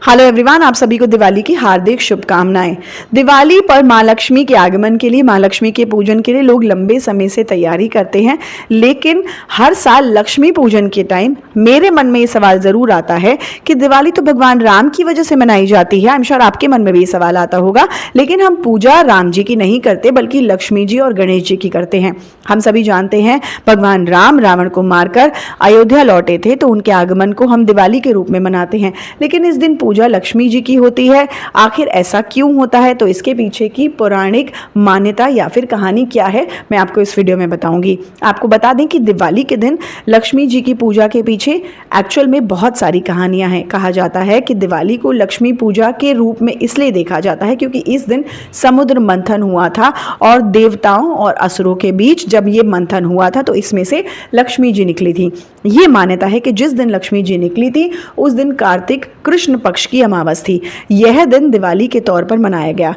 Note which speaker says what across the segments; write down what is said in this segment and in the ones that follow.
Speaker 1: Hello everyone, आप सभी को दिवाली की हार्दिक शुभकामनाएं। दिवाली पर माँ लक्ष्मी के आगमन के लिए, माँ लक्ष्मी के पूजन के लिए लोग लंबे समय से तैयारी करते हैं। लेकिन हर साल लक्ष्मी पूजन के टाइम मेरे मन में ये सवाल ज़रूर आता है कि दिवाली तो भगवान राम की वजह से मनाई जाती है। आई एम श्योर आपके मन में भी ये सवाल आता होगा। लेकिन हम पूजा राम जी की नहीं करते बल्कि लक्ष्मी जी और गणेश जी की करते हैं। हम सभी जानते हैं भगवान राम रावण को मारकर अयोध्या लौटे थे, तो उनके आगमन को हम दिवाली के रूप में मनाते हैं। लेकिन इस दिन पूजा लक्ष्मी जी की होती है। आखिर ऐसा क्यों होता है, तो इसके पीछे की पौराणिक मान्यता या फिर कहानी क्या है, मैं आपको इस वीडियो में बताऊंगी। आपको बता दें कि दिवाली के दिन लक्ष्मी जी की पूजा के पीछे एक्चुअल में बहुत सारी कहानियां हैं। कहा जाता है कि दिवाली को लक्ष्मी पूजा के रूप में इसलिए देखा जाता है क्योंकि इस दिन समुद्र मंथन हुआ था और देवताओं और असुरों के बीच जब ये मंथन हुआ था तो इसमें से लक्ष्मी जी निकली थी। ये मान्यता है कि जिस दिन लक्ष्मी जी निकली थी उस दिन कार्तिक कृष्ण पक्ष की अमावस थी। यह दिन दिवाली के तौर पर मनाया गया।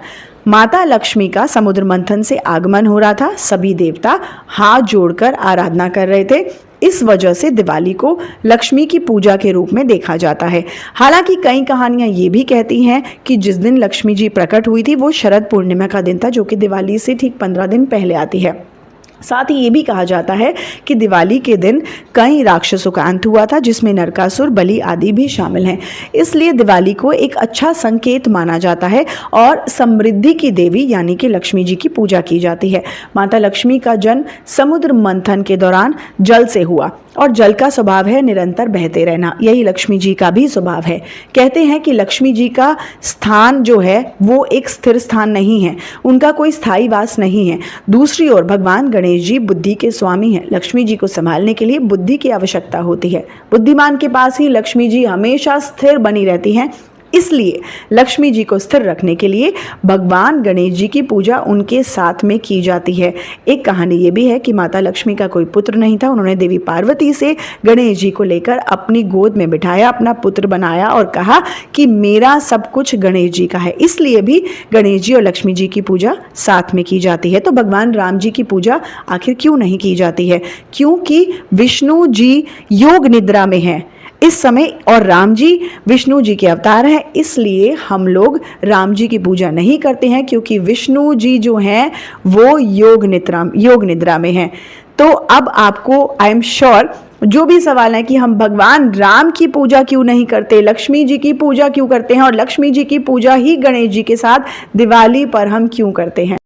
Speaker 1: माता लक्ष्मी का समुद्र मंथन से आगमन हो रहा था। सभी देवता हाथ जोड़कर आराधना कर रहे थे। इस वजह से दिवाली को लक्ष्मी की पूजा के रूप में देखा जाता है। हालांकि कई कहानियां ये भी कहती हैं कि जिस दिन लक्ष्मी जी प्रकट हुई थी वो शरद पूर्णिमा का दिन था, जो कि दिवाली से ठीक 15 दिन पहले आती है। साथ ही ये भी कहा जाता है कि दिवाली के दिन कई राक्षसों का अंत हुआ था, जिसमें नरकासुर, बलि आदि भी शामिल हैं। इसलिए दिवाली को एक अच्छा संकेत माना जाता है और समृद्धि की देवी यानी कि लक्ष्मी जी की पूजा की जाती है। माता लक्ष्मी का जन्म समुद्र मंथन के दौरान जल से हुआ और जल का स्वभाव है निरंतर बहते रहना। यही लक्ष्मी जी का भी स्वभाव है। कहते हैं कि लक्ष्मी जी का स्थान जो है वो एक स्थिर स्थान नहीं है, उनका कोई स्थायी वास नहीं है। दूसरी ओर भगवान गणेश जी बुद्धि के स्वामी हैं। लक्ष्मी जी को संभालने के लिए बुद्धि की आवश्यकता होती है। बुद्धिमान के पास ही लक्ष्मी जी हमेशा स्थिर बनी रहती हैं। इसलिए लक्ष्मी जी को स्थिर रखने के लिए भगवान गणेश जी की पूजा उनके साथ में की जाती है। एक कहानी ये भी है कि माता लक्ष्मी का कोई पुत्र नहीं था। उन्होंने देवी पार्वती से गणेश जी को लेकर अपनी गोद में बिठाया, अपना पुत्र बनाया और कहा कि मेरा सब कुछ गणेश जी का है। इसलिए भी गणेश जी और लक्ष्मी जी की पूजा साथ में की जाती है। तो भगवान राम जी की पूजा आखिर क्यों नहीं की जाती है? क्योंकि विष्णु जी योग निद्रा में हैं इस समय और राम जी विष्णु जी के अवतार हैं। इसलिए हम लोग राम जी की पूजा नहीं करते हैं, क्योंकि विष्णु जी जो हैं वो योग निद्रा में हैं। तो अब आपको आई एम श्योर जो भी सवाल है कि हम भगवान राम की पूजा क्यों नहीं करते, लक्ष्मी जी की पूजा क्यों करते हैं और लक्ष्मी जी की पूजा ही गणेश जी के साथ दिवाली पर हम क्यों करते हैं।